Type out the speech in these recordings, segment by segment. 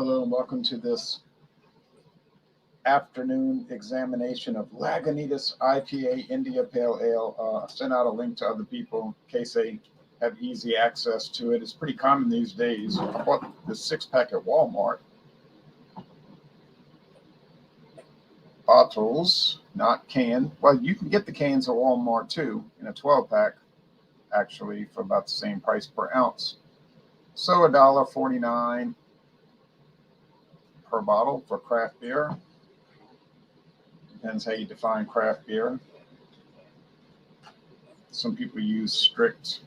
Hello and welcome to this afternoon examination of Lagunitas IPA India Pale Ale. Send out a link to other people in case they have easy access to it. It's pretty common these days. I bought the 6-pack at Walmart. Bottles, not canned. Well, you can get the cans at Walmart too in a 12-pack, actually, for about the same price per ounce. So $1.49 per bottle for craft beer. Depends how you define craft beer. Some people use strict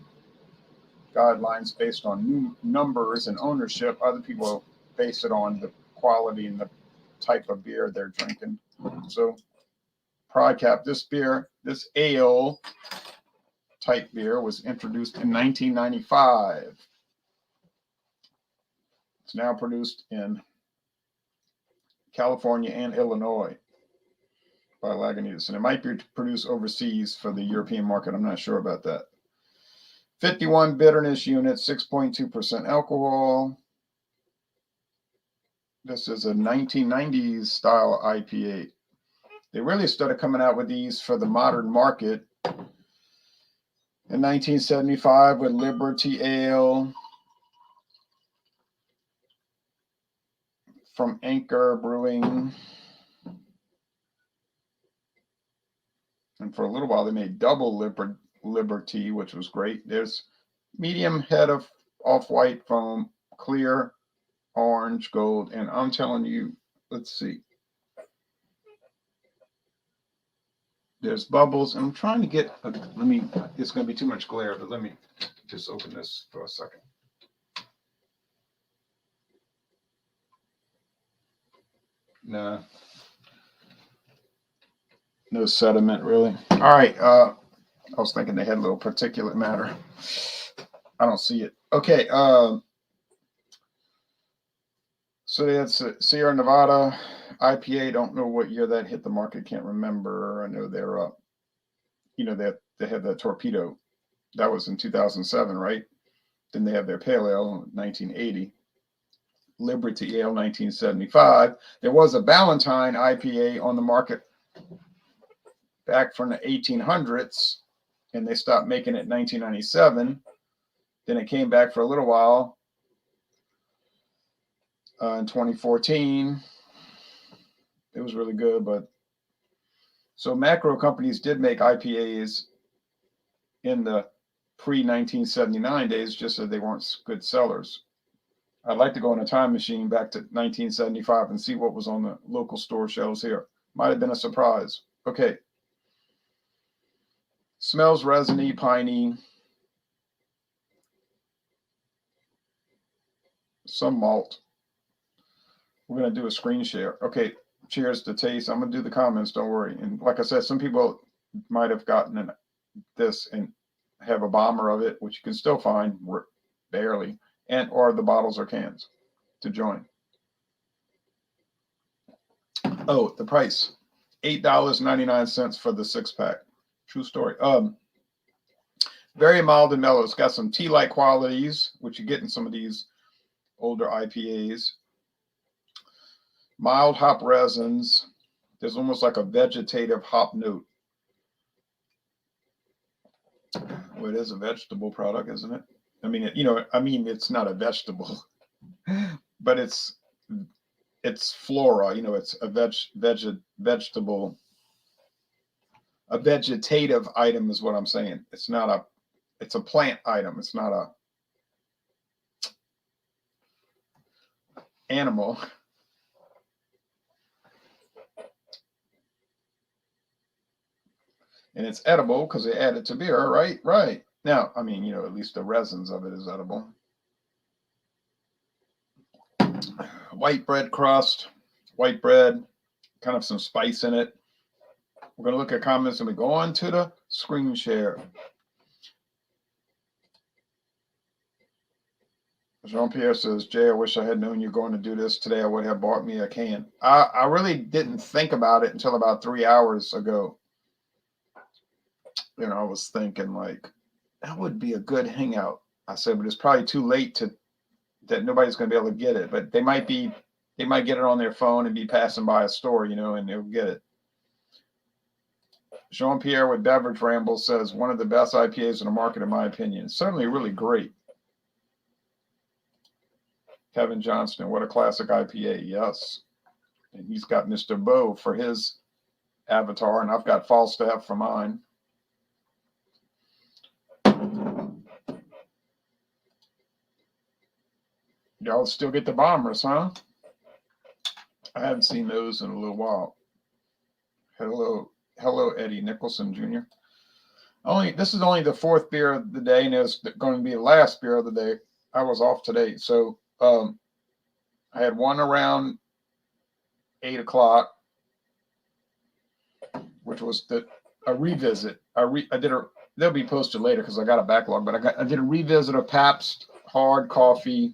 guidelines based on numbers and ownership. Other people base it on the quality and the type of beer they're drinking. So Pride Cap, this beer, this ale type beer was introduced in 1995. It's now produced in California and Illinois by Lagunitas, and it might be produced overseas for the European market. I'm not sure about that. 51 bitterness units, 6.2% alcohol. This is a 1990s style IPA. They really started coming out with these for the modern market in 1975 with Liberty Ale from Anchor Brewing. And for a little while, they made double Liberty, which was great. There's medium head of off-white foam, clear, orange, gold. And I'm telling you, let's see. There's bubbles. I'm trying to get, it's going to be too much glare, but let me just open this for a second. Nah. No sediment, really. All right. I was thinking they had a little particulate matter. I don't see it. Okay. So that's Sierra Nevada IPA. Don't know what year that hit the market. Can't remember. I know they're up. They had the Torpedo. That was in 2007, right? Then they have their Pale Ale in 1980. Liberty Ale 1975. There was a Ballantine IPA on the market back from the 1800s, and they stopped making it in 1997. Then it came back for a little while in 2014. It was really good, but so macro companies did make IPAs in the pre-1979 days, just so they weren't good sellers. I'd like to go in a time machine back to 1975 and see what was on the local store shelves here. Might have been a surprise. Okay. Smells resiny, piney. Some malt. We're going to do a screen share. Okay. Cheers to taste. I'm going to do the comments. Don't worry. And like I said, some people might have gotten this and have a bomber of it, which you can still find barely, and or the bottles or cans to join. Oh, the price. $8.99 for the 6-pack. True story. Very mild and mellow. It's got some tea-like qualities, which you get in some of these older IPAs. Mild hop resins. There's almost like a vegetative hop note. Well, it is a vegetable product, isn't it? I mean, it's not a vegetable, but it's flora. It's a vegetable. A vegetative item is what I'm saying. It's a plant item. It's not a animal. And it's edible because they add it to beer, right? Right. Now, at least the resins of it is edible. White bread crust, white bread, kind of some spice in it. We're going to look at comments and we go on to the screen share. Jean-Pierre says, Jay, I wish I had known you're going to do this today. I would have bought me a can. I really didn't think about it until about 3 hours ago. I was thinking that would be a good hangout. I said, but it's probably too late that nobody's going to be able to get it. But they might be They might get it on their phone and be passing by a store, you know, and they'll get it. Jean-Pierre with Beverage Ramble says, one of the best IPAs in the market, in my opinion. Certainly really great. Kevin Johnston, what a classic IPA. Yes. And he's got Mr. Bo for his avatar, and I've got Falstaff for mine. Y'all still get the bombers, huh? I haven't seen those in a little while. Hello, Eddie Nicholson Jr. This is only the fourth beer of the day, and it's going to be the last beer of the day. I was off today, so I had one around 8 o'clock, which was a revisit. They'll be posted later because I got a backlog, but I did a revisit of Pabst Hard Coffee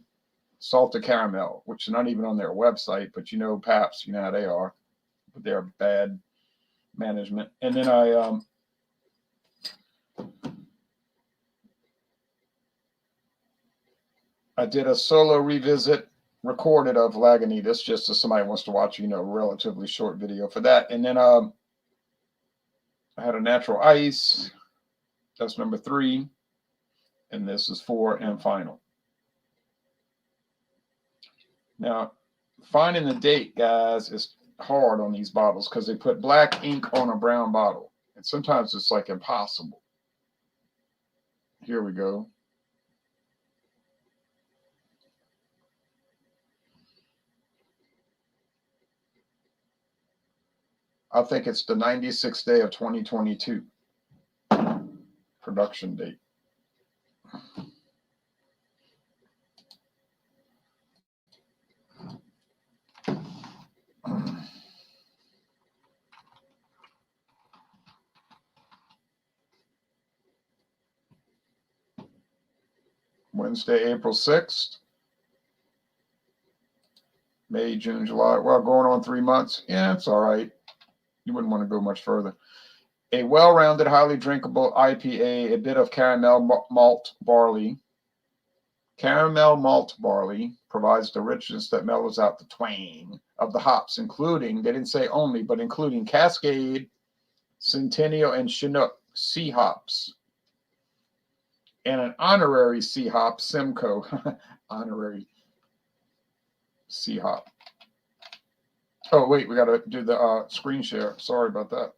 Salted Caramel, which is not even on their website, but you know Pabst, you know how they are, but they're bad management. And then I did a solo revisit recorded of Lagunitas, just as somebody wants to watch, you know, a relatively short video for that. And then I had a natural ice. That's number 3. And this is 4 and final. Now, finding the date, guys, is hard on these bottles because they put black ink on a brown bottle. And sometimes it's like impossible. Here we go. I think it's the 96th day of 2022 production date. Wednesday, April 6th. May, June, July. Well, going on 3 months. Yeah, it's all right. You wouldn't want to go much further. A well-rounded, highly drinkable IPA, a bit of caramel malt barley. Caramel malt barley provides the richness that mellows out the twang of the hops, including, they didn't say only, but including Cascade, Centennial, and Chinook C hops. And an honorary C hop, Simcoe. Honorary C hop. Oh, wait, we got to do the screen share. Sorry about that.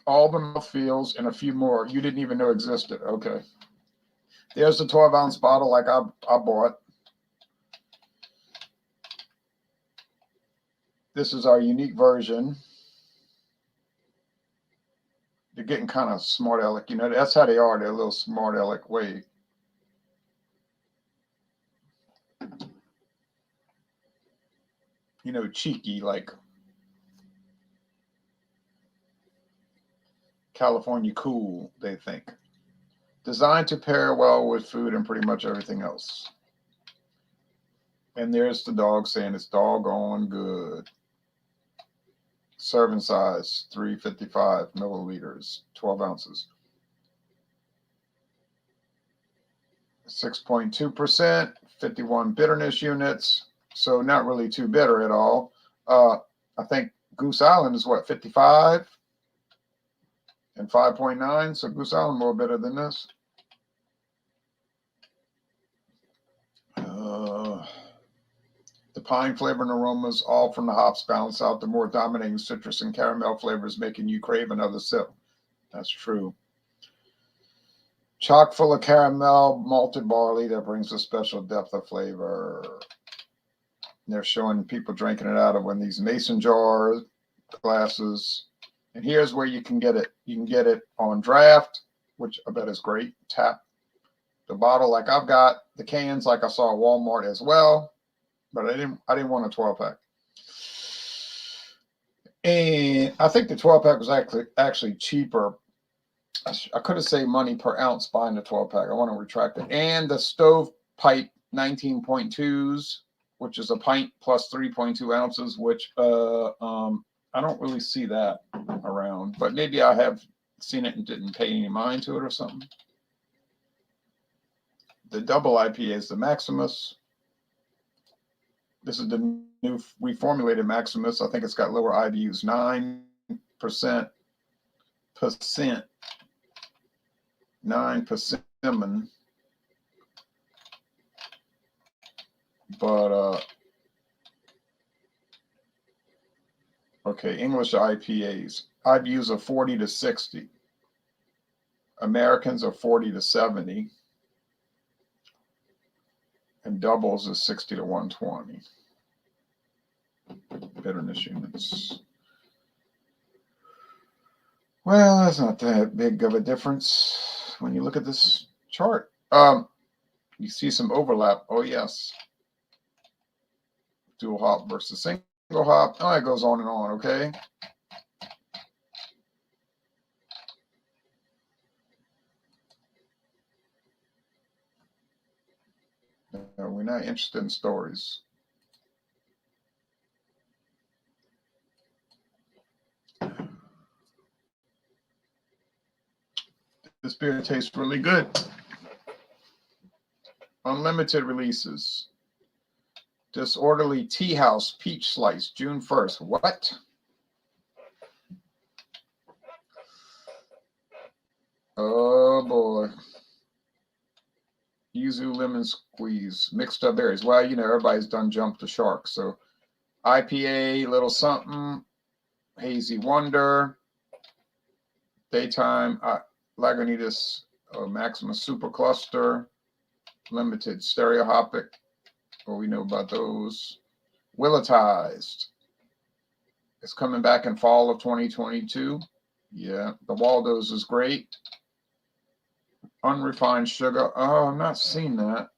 All the mouthfeels and a few more you didn't even know existed. Okay. There's the 12-ounce bottle like I bought. This is our unique version. They're getting kind of smart aleck. You know, that's how they are. They're a little smart aleck way. You know, cheeky, like California cool, they think. Designed to pair well with food and pretty much everything else. And there's the dog saying it's doggone good. Serving size, 355 milliliters, 12 ounces. 6.2%, 51 bitterness units. So not really too bitter at all. I think Goose Island is what, 55? And 5.9, so Goose Island more bitter than this. The pine flavor and aromas, all from the hops, balance out the more dominating citrus and caramel flavors, making you crave another sip. That's true. Chock full of caramel, malted barley that brings a special depth of flavor. And they're showing people drinking it out of one of these mason jars, glasses. And here's where you can get it. You can get it on draft, which I bet is great. Tap the bottle like I've got, the cans like I saw at Walmart as well. But I didn't want a 12-pack. And I think the 12-pack was actually cheaper. I could have saved money per ounce buying the 12-pack. I want to retract it. And the stovepipe 19.2s, which is a pint plus 3.2 ounces, which I don't really see that around, but maybe I have seen it and didn't pay any mind to it or something. The double IPA is the Maximus. This is the new reformulated Maximus. I think it's got lower IBUs, 9%, 9% cinnamon. But okay, English IPAs. IBUs are 40 to 60. Americans are 40 to 70. And doubles is 60 to 120. Bitterness units. Well, that's not that big of a difference when you look at this chart. You see some overlap. Oh, yes. Dual hop versus single hop. Oh, it goes on and on, okay? No, we're not interested in stories. This beer tastes really good. Unlimited releases. Disorderly Tea House Peach Slice, June 1st. What? Oh, boy. Yuzu lemon squeeze, mixed up berries. Well, you know, everybody's done Jump the Shark. So IPA, little something, Hazy Wonder, Daytime, Lagunitas Maximus Super Cluster, Limited Stereohopic. What we know about those. Willetized. It's coming back in fall of 2022. Yeah, the Waldo's is great. Unrefined sugar. Oh, I'm not seeing that.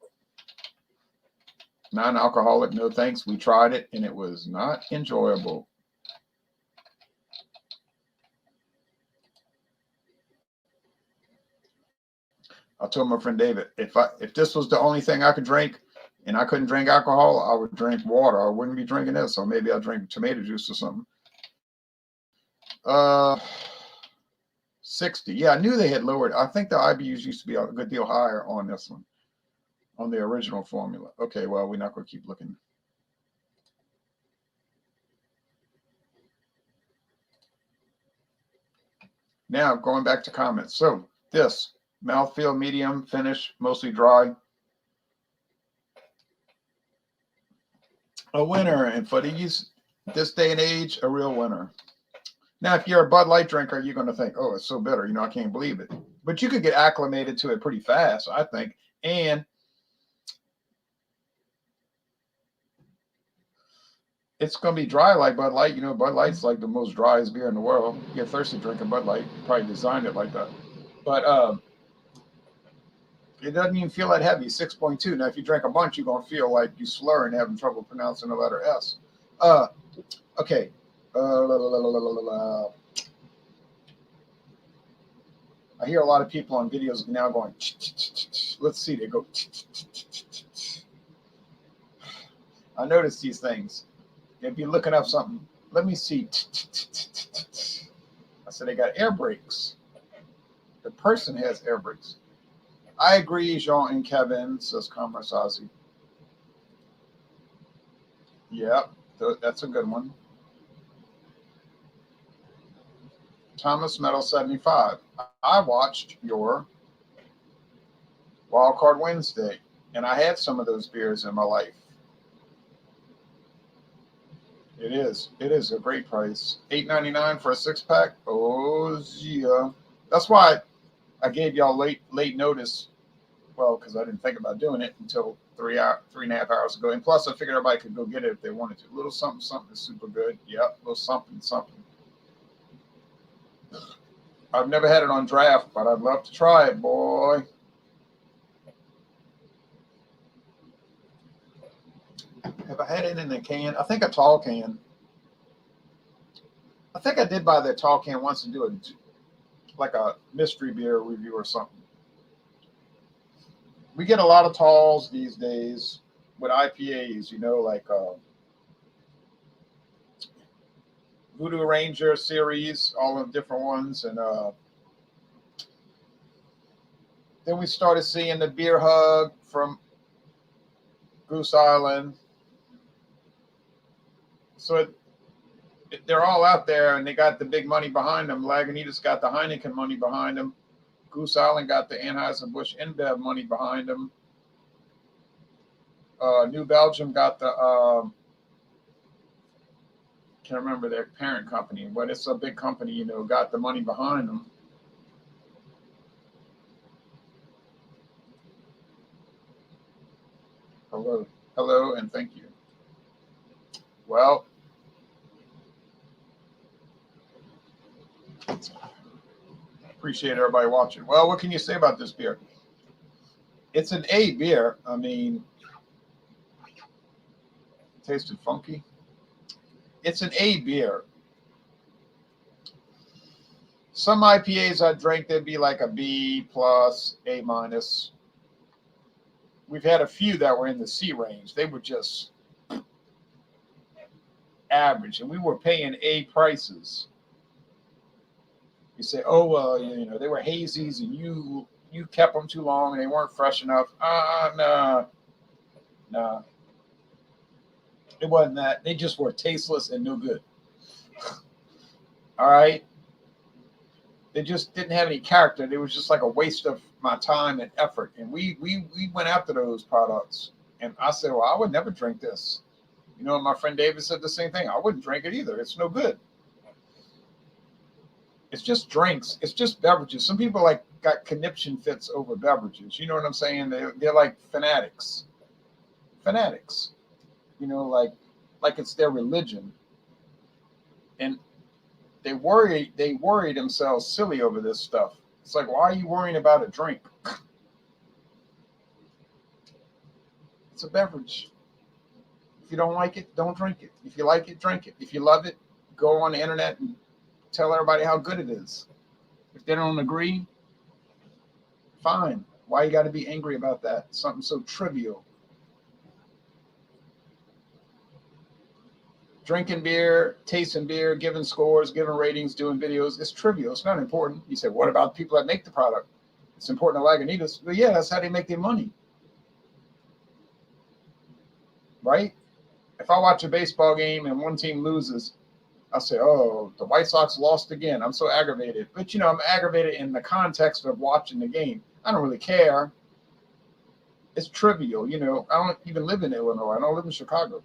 Non-alcoholic, no thanks. We tried it and it was not enjoyable. I told my friend David, if this was the only thing I could drink and I couldn't drink alcohol, I would drink water. I wouldn't be drinking this. So maybe I'll drink tomato juice or something. 60. Yeah, I knew they had lowered. I think the IBUs used to be a good deal higher on this one, on the original formula. Okay, well, we're not going to keep looking. Now, going back to comments. So, this, mouthfeel, medium, finish, mostly dry. A winner, and for these, this day and age, a real winner. Now, if you're a Bud Light drinker, you're going to think, oh, it's so bitter. You know, I can't believe it. But you could get acclimated to it pretty fast, I think. And it's going to be dry like Bud Light. You know, Bud Light's like the most driest beer in the world. You get thirsty drinking Bud Light. Probably designed it like that. But it doesn't even feel that heavy, 6.2. Now, if you drink a bunch, you're going to feel like you slur and having trouble pronouncing the letter S. Okay. I hear a lot of people on videos now going, let's see, they go. I notice these things. If you're looking up something, let me see. I said they got air brakes. The person has air brakes. I agree, Jean and Kevin, says Commerce Ozzy. Yep, that's a good one. Thomas Metal 75. I watched your Wild Card Wednesday, and I had some of those beers in my life. It is a great price. $8.99 for a 6-pack. Oh yeah. That's why I gave y'all late notice. Well, because I didn't think about doing it until 3.5 hours ago. And plus I figured everybody could go get it if they wanted to. A little something is super good. Yep, a little something. I've never had it on draft, but I'd love to try it, boy. Have I had it in a can? I think a tall can. I think I did buy that tall can once to do like a mystery beer review or something. We get a lot of talls these days with IPAs, you know, like Voodoo Ranger series, all of the different ones. And then we started seeing the Beer Hug from Goose Island. So they're all out there, and they got the big money behind them. Lagunitas got the Heineken money behind them. Goose Island got the Anheuser-Busch InBev money behind them. New Belgium got the can't remember their parent company, but it's a big company, you know, got the money behind them. Hello, and thank you. Well, appreciate everybody watching. Well, what can you say about this beer? It's an A beer. I mean, tasted funky. It's an A beer. Some IPAs I drank, they'd be like a B plus, A minus. We've had a few that were in the C range. They were just average, and we were paying A prices. You say, oh, well, you know, they were hazies, and you kept them too long, and they weren't fresh enough. Nah. It wasn't that. They just were tasteless and no good. All right? They just didn't have any character. It was just like a waste of my time and effort. And we went after those products. And I said, well, I would never drink this. You know, my friend David said the same thing. I wouldn't drink it either. It's no good. It's just drinks. It's just beverages. Some people like got conniption fits over beverages. You know what I'm saying? They're like fanatics. You know, like it's their religion. And they worry themselves silly over this stuff. It's like, why are you worrying about a drink? It's a beverage. If you don't like it, don't drink it. If you like it, drink it. If you love it, go on the internet and tell everybody how good it is. If they don't agree, fine. Why you got to be angry about that? Something so trivial. Drinking beer, tasting beer, giving scores, giving ratings, doing videos, it's trivial. It's not important. You say, what about people that make the product? It's important to Lagunitas. Well, yeah, that's how they make their money. Right? If I watch a baseball game and one team loses, I say, oh, the White Sox lost again. I'm so aggravated. But, you know, I'm aggravated in the context of watching the game. I don't really care. It's trivial. You know, I don't even live in Illinois. I don't live in Chicago.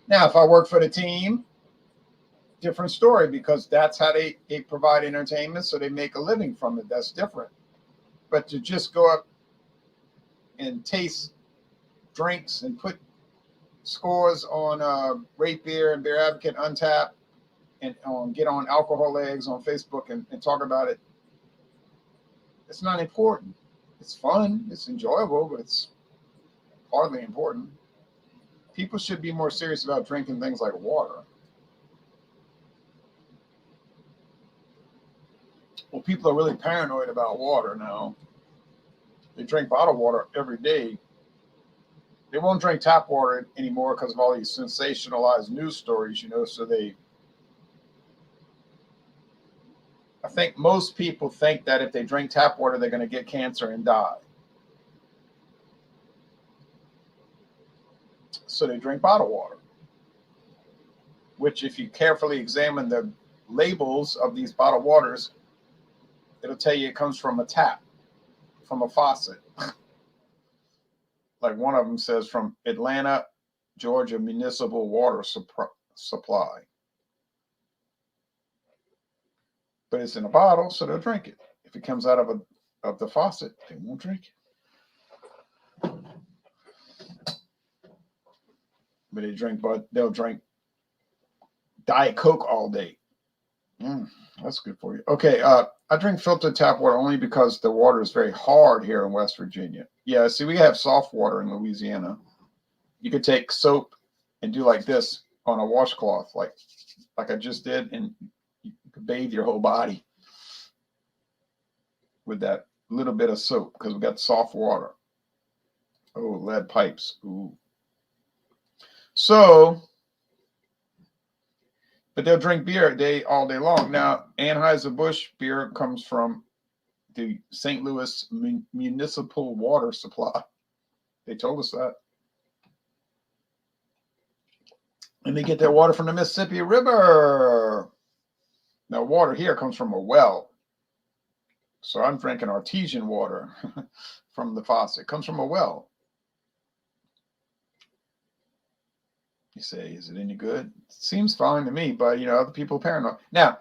Now, if I work for the team, different story, because that's how they provide entertainment, so they make a living from it. That's different. But to just go up and taste drinks and put scores on Rate Beer and Beer Advocate Untapped and get on Alcohol Eggs on Facebook and talk about it, it's not important. It's fun. It's enjoyable, but it's hardly important. People should be more serious about drinking things like water. Well, people are really paranoid about water now. They drink bottled water every day. They won't drink tap water anymore because of all these sensationalized news stories, you know, so I think most people think that if they drink tap water, they're going to get cancer and die. So they drink bottled water, which if you carefully examine the labels of these bottled waters, it'll tell you it comes from a tap, from a faucet. Like one of them says from Atlanta, Georgia Municipal Water Supply. But it's in a bottle, so they'll drink it. If it comes out of the faucet, they won't drink it. But they'll drink Diet Coke all day. That's good for you. Okay, I drink filtered tap water only because the water is very hard here in West Virginia. Yeah, see, we have soft water in Louisiana. You could take soap and do like this on a washcloth, like I just did, and you could bathe your whole body with that little bit of soap because we got soft water. Oh, lead pipes. Ooh. So But they'll drink beer all day long. Now, Anheuser-Busch beer comes from the St. Louis Municipal Water Supply. They told us that. And they get their water from the Mississippi River. Now, water here comes from a well. So I'm drinking artesian water from the faucet. It comes from a well. You say, is it any good? Seems fine to me, but other people are paranoid. Now,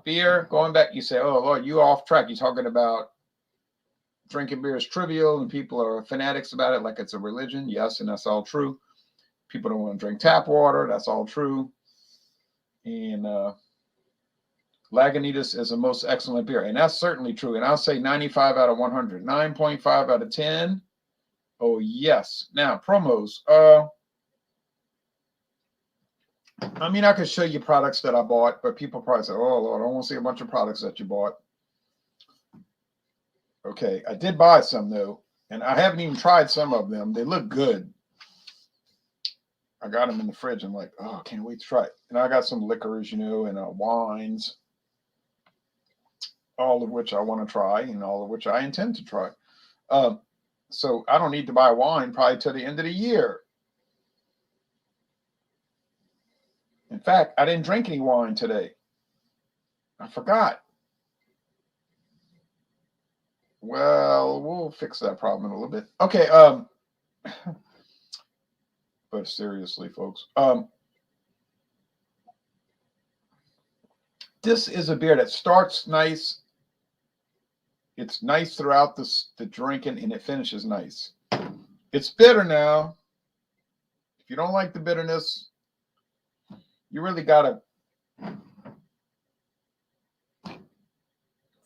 beer, going back, you say, oh Lord, you off track. You're talking about drinking beer is trivial and people are fanatics about it like it's a religion. Yes, and that's all true. People don't want to drink tap water. That's all true. And Lagunitas is the most excellent beer. And that's certainly true. And I'll say 95 out of 100. 9.5 out of 10. Oh, yes. Now, promos. I mean, I could show you products that I bought, but people probably say, oh, Lord, I want to see a bunch of products that you bought. Okay, I did buy some, though, and I haven't even tried some of them. They look good. I got them in the fridge. I'm like, oh, can't wait to try it. And I got some liquors, and wines, all of which I want to try and all of which I intend to try. So I don't need to buy wine probably till the end of the year. In fact, I didn't drink any wine today. I forgot. Well, we'll fix that problem in a little bit. Okay. But seriously, folks, this is a beer that starts nice. It's nice throughout the drinking, and it finishes nice. It's bitter now. If you don't like the bitterness, you really got to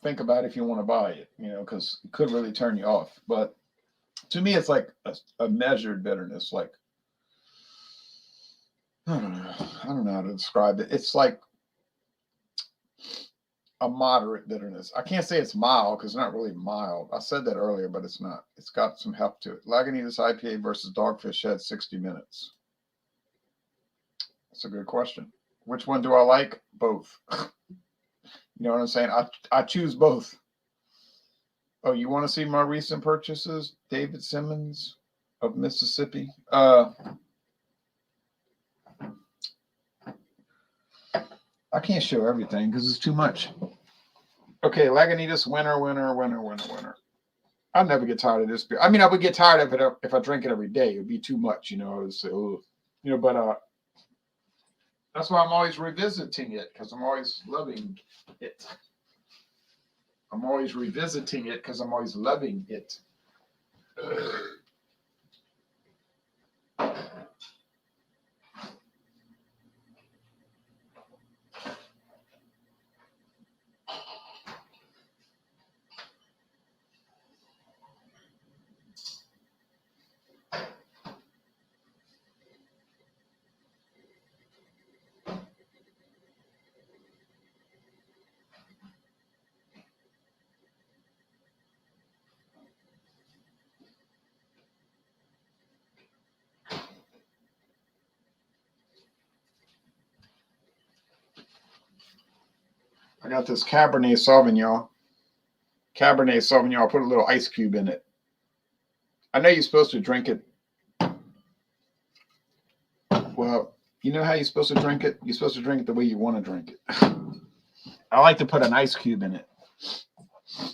think about if you want to buy it, because it could really turn you off. But to me, it's like a measured bitterness. Like, I don't know how to describe it. It's like a moderate bitterness. I can't say it's mild because it's not really mild. I said that earlier, but it's not. It's got some heft to it. Lagunitas IPA versus Dogfish Head 60 minutes. That's a good question. Which one do I like? Both. You know what I'm saying? I choose both. Oh, you want to see my recent purchases? David Simmons of Mississippi. I can't show everything because it's too much. Okay, Lagunitas, winner. I'll never get tired of this beer. I mean, I would get tired of it if I drink it every day. It would be too much, I would say, oh, but that's why I'm always revisiting it, because I'm always loving it. I'm always revisiting it because I'm always loving it. I got this Cabernet Sauvignon. I put a little ice cube in it. I know you're supposed to drink it. Well, you know how you're supposed to drink it? You're supposed to drink it the way you want to drink it. I like to put an ice cube in it. It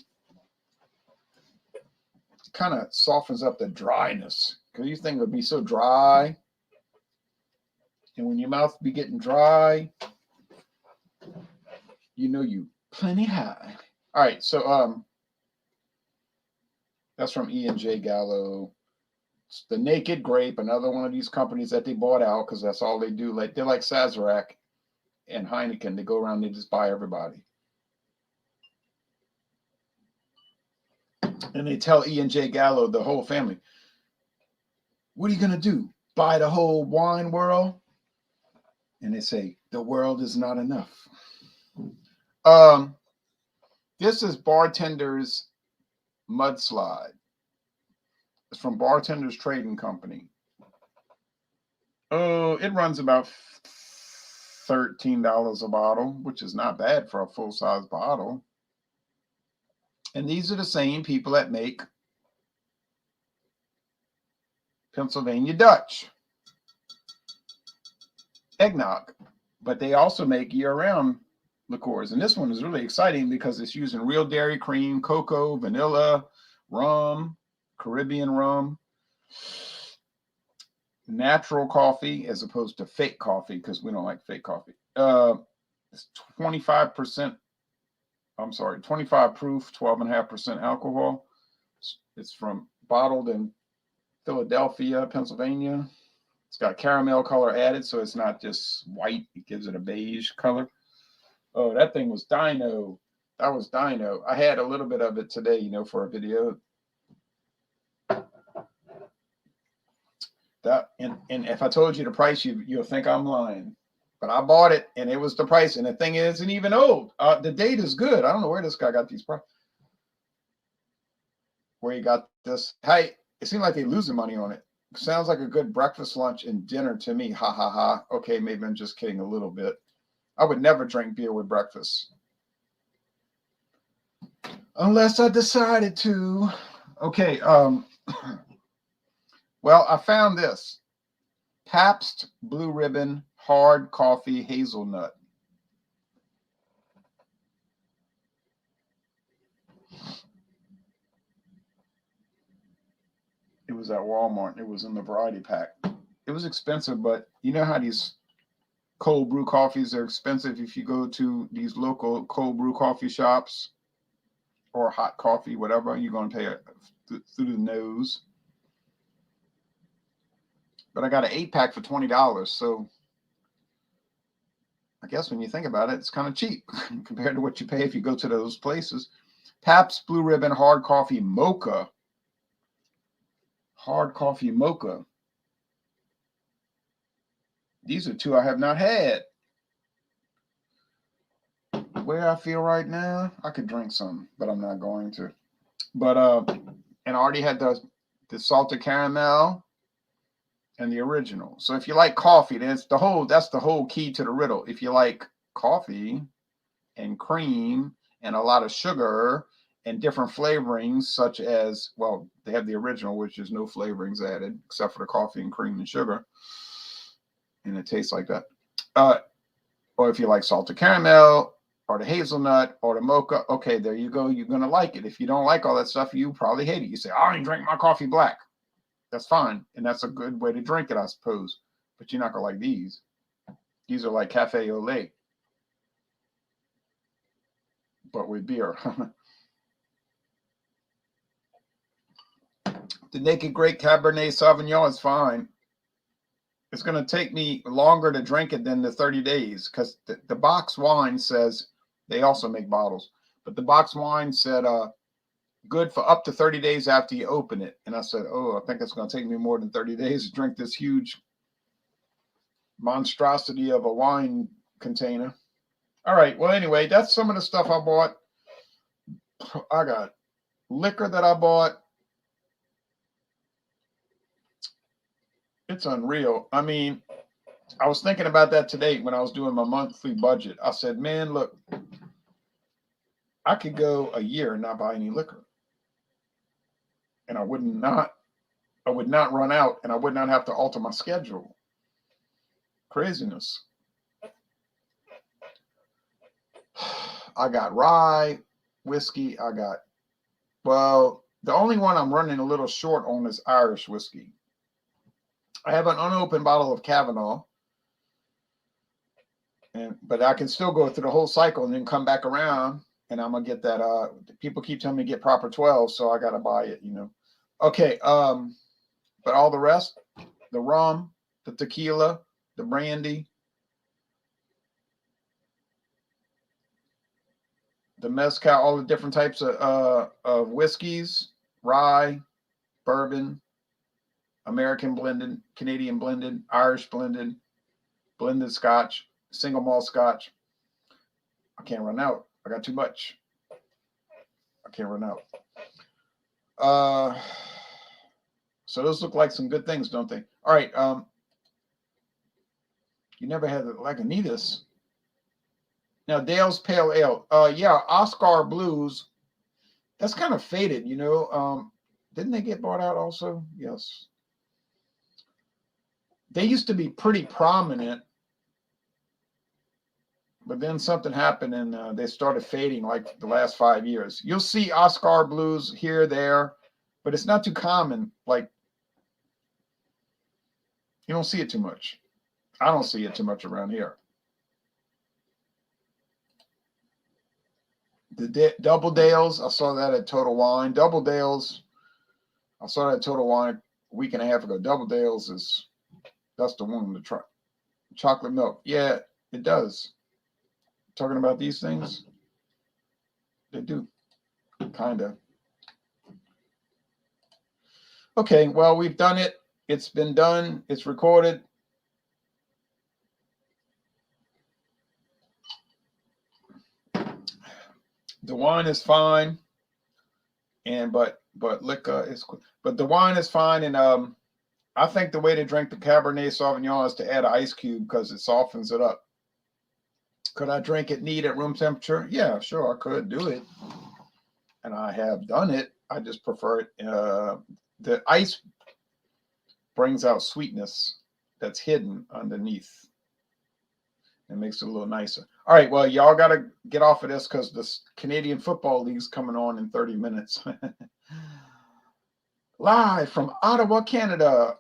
kind of softens up the dryness. Because you think it would be so dry. And when your mouth be getting dry, you plenty high. All right, so that's from E&J Gallo. It's the Naked Grape, another one of these companies that they bought out because that's all they do. Like they're like Sazerac and Heineken. They go around, they just buy everybody. And they tell E&J Gallo, the whole family, what are you gonna do? Buy the whole wine world? And they say, the world is not enough. This is Bartender's Mudslide. It's from Bartender's Trading Company. Oh, it runs about $13 a bottle, which is not bad for a full-size bottle. And these are the same people that make Pennsylvania Dutch eggnog, but they also make year-round liqueurs. And this one is really exciting because it's using real dairy cream, cocoa, vanilla, rum, Caribbean rum, natural coffee as opposed to fake coffee, because we don't like fake coffee. It's 25%, I'm sorry, 25 proof, 12.5% alcohol. It's from bottled in Philadelphia, Pennsylvania. It's got caramel color added, so it's not just white. It gives it a beige color. Oh, that thing was dino. That was dino. I had a little bit of it today, you know, for a video. That and if I told you the price, you'll think I'm lying. But I bought it, and it was the price. And the thing isn't even old. The date is good. I don't know where this guy got these prices. Where he got this. Hey, it seemed like they're losing money on it. Sounds like a good breakfast, lunch, and dinner to me. Ha, ha, ha. Okay, maybe I'm just kidding a little bit. I would never drink beer with breakfast. Unless I decided to. Okay, well, I found this. Pabst Blue Ribbon Hard Coffee Hazelnut. It was at Walmart. It was in the variety pack. It was expensive, but you know how these cold brew coffees are expensive if you go to these local cold brew coffee shops or hot coffee, whatever, you're going to pay it through the nose. But I got an 8-pack for $20, so I guess when you think about it, it's kind of cheap compared to what you pay if you go to those places. Pabst Blue Ribbon Hard Coffee Mocha. Hard Coffee Mocha. These are two I have not had. Where I feel right now, I could drink some, but I'm not going to. But and I already had the salted caramel and the original. So if you like coffee, that's the whole key to the riddle. If you like coffee and cream and a lot of sugar and different flavorings, such as, well, they have the original, which is no flavorings added except for the coffee and cream and sugar, and it tastes like that. Or if you like salted caramel or the hazelnut or the mocha, okay, there you go. You're gonna like it. If you don't like all that stuff, you probably hate it. You say, I ain't drink my coffee black. That's fine, and that's a good way to drink it, I suppose. But you're not gonna like these. These are like cafe au lait, but with beer. The Naked Grape Cabernet Sauvignon is fine. It's going to take me longer to drink it than the 30 days because the box wine says, they also make bottles, but the box wine said good for up to 30 days after you open it. And I said, oh, I think it's going to take me more than 30 days to drink this huge monstrosity of a wine container. All right. Well, anyway, that's some of the stuff I bought. I got liquor that I bought. It's unreal. I mean, I was thinking about that today when I was doing my monthly budget. I said, man, look, I could go a year and not buy any liquor. And I would not run out, and I would not have to alter my schedule. Craziness. I got rye whiskey. Well, the only one I'm running a little short on is Irish whiskey. I have an unopened bottle of Kavanaugh, but I can still go through the whole cycle and then come back around, and I'm gonna get that. People keep telling me to get proper 12, so I gotta buy it, you know. Okay, but all the rest, the rum, the tequila, the brandy, the mezcal, all the different types of whiskeys, rye, bourbon, American blended, Canadian blended, Irish blended, blended Scotch, single malt Scotch. I can't run out. I got too much. I can't run out. So those look like some good things, don't they? All right. You never had the Lagunitas. Now, Dale's Pale Ale. Yeah, Oscar Blues. That's kind of faded, you know. Didn't they get bought out also? Yes. They used to be pretty prominent, but then something happened and they started fading like the last 5 years. You'll see Oscar Blues here, there, but it's not too common. Like, you don't see it too much. I don't see it too much around here. The Double Dales, I saw that at Total Wine. Double Dales, I saw that at Total Wine a week and a half ago. Double Dales that's the one to try. Chocolate milk. Yeah, it does. Talking about these things, they do. Kind of. Okay, well, we've done it. It's been done. It's recorded. The wine is fine, and but liquor is. But the wine is fine, and I think the way to drink the Cabernet Sauvignon is to add an ice cube because it softens it up. Could I drink it neat at room temperature? Yeah, sure, I could do it, and I have done it. I just prefer it. The ice brings out sweetness that's hidden underneath. It makes it a little nicer. All right, well, y'all got to get off of this because the Canadian Football League's coming on in 30 minutes. Live from Ottawa, Canada.